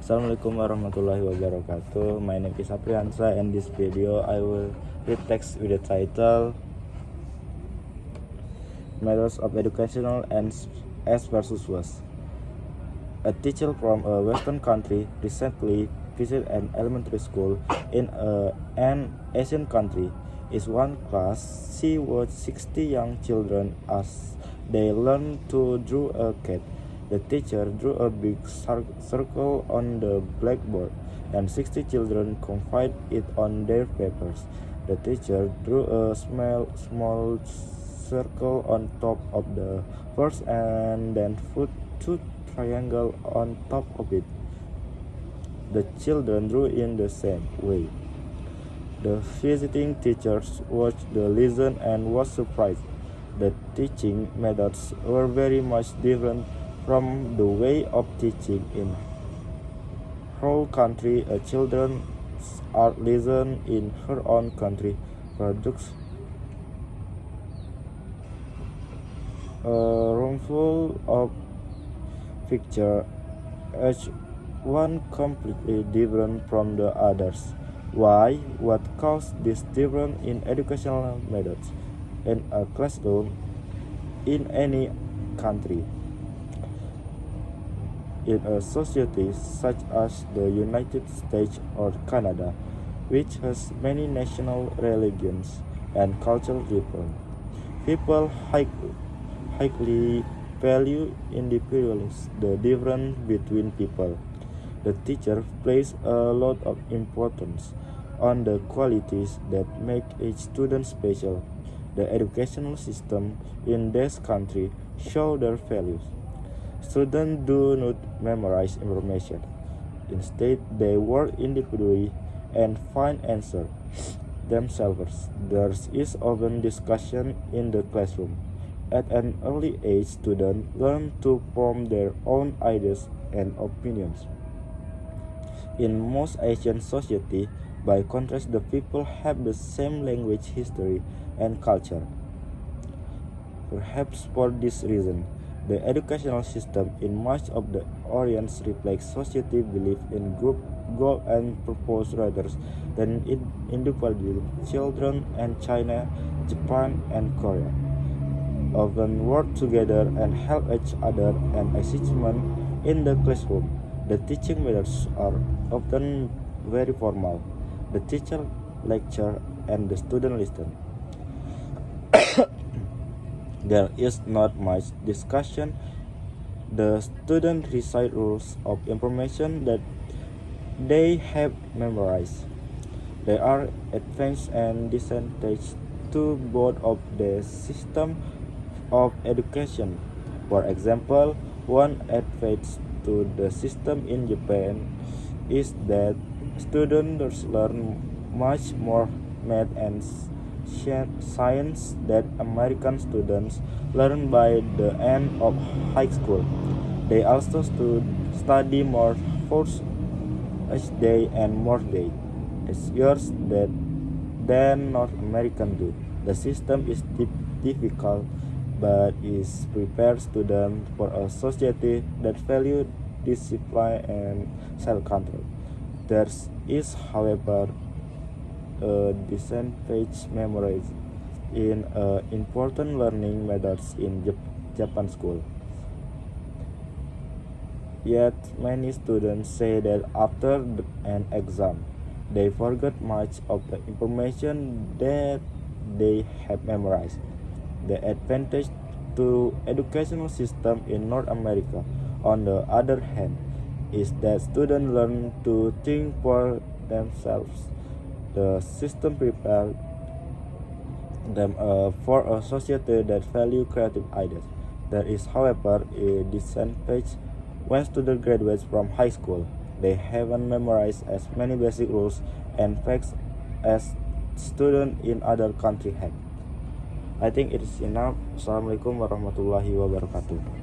Assalamualaikum warahmatullahi wabarakatuh. My name is Apriansa, and this video I will read text with the title Methods of Educational and S versus Was. A teacher from a Western country recently visited an elementary school in an Asian country. In one class, she watched 60 young children as they learned to draw a cat. The teacher drew a big circle on the blackboard, and 60 children copied it on their papers. The teacher drew a small circle on top of the first and then put two triangles on top of it. The children drew in the same way. The visiting teachers watched the lesson and was surprised. The teaching methods were very much different from the way of teaching in her country. Children are listened in her own country products a room full of picture, each one completely different from the others. Why? What caused this difference in educational methods in a classroom in any country? In a society such as the United States or Canada, which has many national religions and cultural differences, people highly value individualism, the difference between people. The teacher places a lot of importance on the qualities that make each student special. The educational system in this country show their values. Students do not memorize information. Instead, they work individually and find answers themselves. There is often discussion in the classroom. At an early age, students learn to form their own ideas and opinions. In most Asian societies, by contrast, the people have the same language, history, and culture. Perhaps for this reason, the educational system in much of the Orient reflects society belief in group goal and purpose rather than in individual. Children in China, Japan, and Korea often work together and help each other and achievement in the classroom. The teaching methods are often very formal. The teacher lecture and the student listen. There is not much discussion. The student recite rules of information that they have memorized. They are advanced and disadvantages to both of the system of education. For example, one advantage to the system in Japan is that students learn much more math and science that American students learn by the end of high school. They also study more hours each day and more years than North Americans do. The system is difficult, but it prepares students for a society that values discipline and self-control. There is, however, a disadvantage memorized in important learning methods in Japan school. Yet many students say that after an exam, they forget much of the information that they have memorized. The advantage to educational system in North America, on the other hand, is that students learn to think for themselves. The system prepares them for a society that values creative ideas. There is, however, a disadvantage when students graduate from high school. They haven't memorized as many basic rules and facts as students in other countries have. I think it is enough. Assalamualaikum warahmatullahi wabarakatuh.